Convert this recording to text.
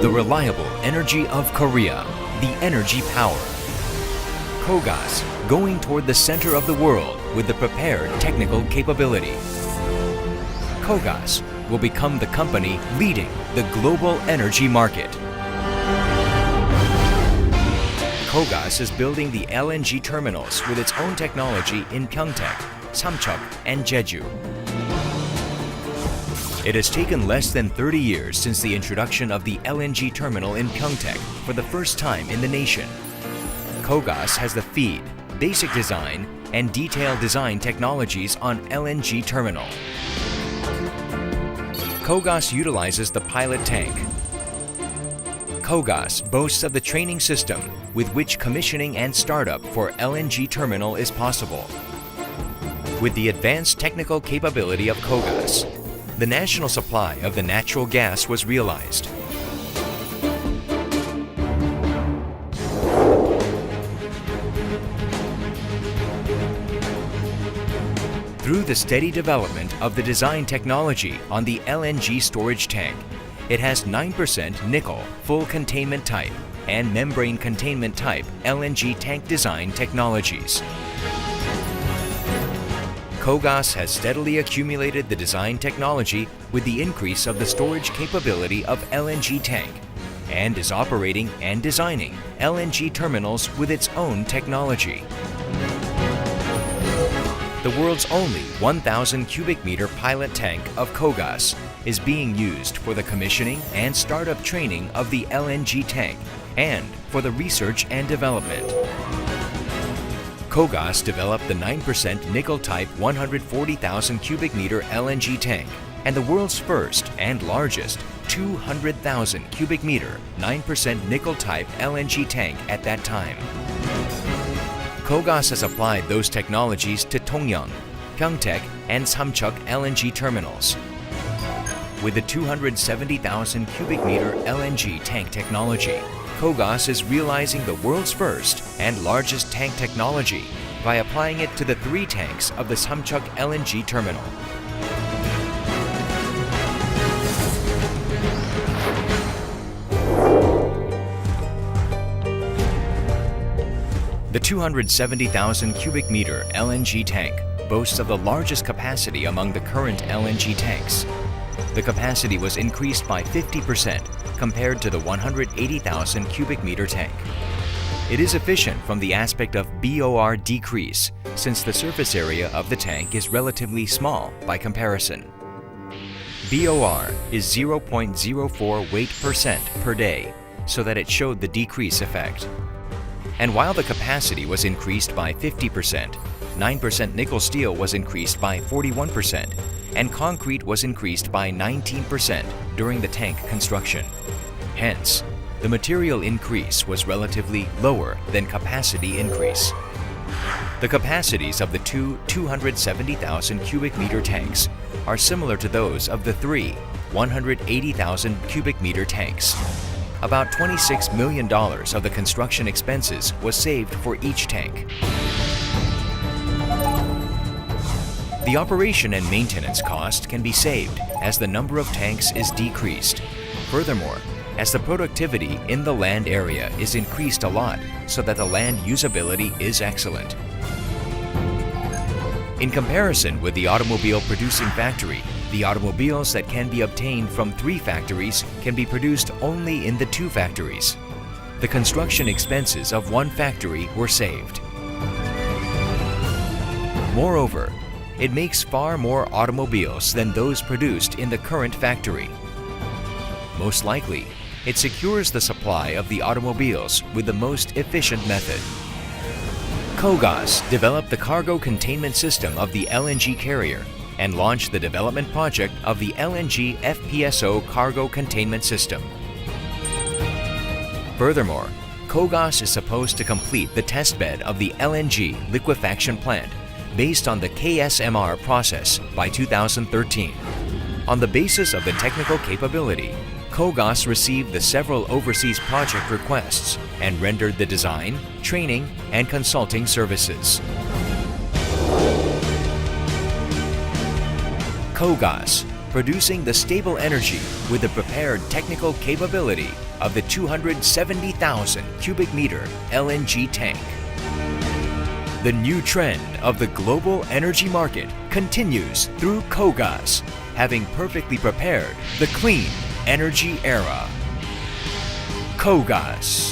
the reliable energy of Korea, the energy power. Kogas, going toward the center of the world with the prepared technical capability. Kogas will become the company leading the global energy market. Kogas is building the LNG terminals with its own technology in Pyeongtaek, Samcheok, and Jeju. It has taken less than 30 years since the introduction of the LNG terminal in Pyeongtaek for the first time in the nation. Kogas has the feed, basic design, and detailed design technologies on LNG terminal. Kogas utilizes the pilot tank. Kogas boasts of the training system with which commissioning and startup for LNG terminal is possible. With the advanced technical capability of Kogas, the national supply of the natural gas was realized. Through the steady development of the design technology on the LNG storage tank, it has 9% nickel full containment type and membrane containment type LNG tank design technologies. Kogas has steadily accumulated the design technology with the increase of the storage capability of LNG tank and is operating and designing LNG terminals with its own technology. The world's only 1,000 cubic meter pilot tank of Kogas is being used for the commissioning and startup training of the LNG tank and for the research and development. Kogas developed the 9% nickel type 140,000 cubic meter LNG tank and the world's first and largest 200,000 cubic meter 9% nickel type LNG tank at that time. Kogas has applied those technologies to Tongyeong, Pyeongtaek, and Samcheok LNG terminals. With the 270,000 cubic meter LNG tank technology, Kogas is realizing the world's first and largest tank technology by applying it to the 3 tanks of the Samcheok LNG terminal. The 270,000 cubic meter LNG tank boasts of the largest capacity among the current LNG tanks. The capacity was increased by 50% compared to the 180,000 cubic meter tank. It is efficient from the aspect of BOR decrease, since the surface area of the tank is relatively small by comparison. BOR is 0.04 weight% per day, so that it showed the decrease effect. And while the capacity was increased by 50%, 9% nickel steel was increased by 41%, and concrete was increased by 19% during the tank construction. Hence, the material increase was relatively lower than capacity increase. The capacities of the two 270,000 cubic meter tanks are similar to those of the 3 180,000 cubic meter tanks. About $26 million of the construction expenses was saved for each tank. The operation and maintenance cost can be saved as the number of tanks is decreased. Furthermore, as the productivity in the land area is increased a lot so that the land usability is excellent. In comparison with the automobile producing factory, the automobiles that can be obtained from 3 factories can be produced only in the 2 factories. The construction expenses of 1 factory were saved. Moreover, it makes far more automobiles than those produced in the current factory. Most likely, it secures the supply of the automobiles with the most efficient method. Kogas developed the cargo containment system of the LNG carrier and launched the development project of the LNG FPSO cargo containment system. Furthermore, Kogas is supposed to complete the testbed of the LNG liquefaction plant based on the KSMR process by 2013. On the basis of the technical capability, Kogas received the several overseas project requests and rendered the design, training, and consulting services. Kogas, producing the stable energy with the prepared technical capability of the 270,000 cubic meter LNG tank. The new trend of the global energy market continues through Kogas, having perfectly prepared the clean energy era. Kogas.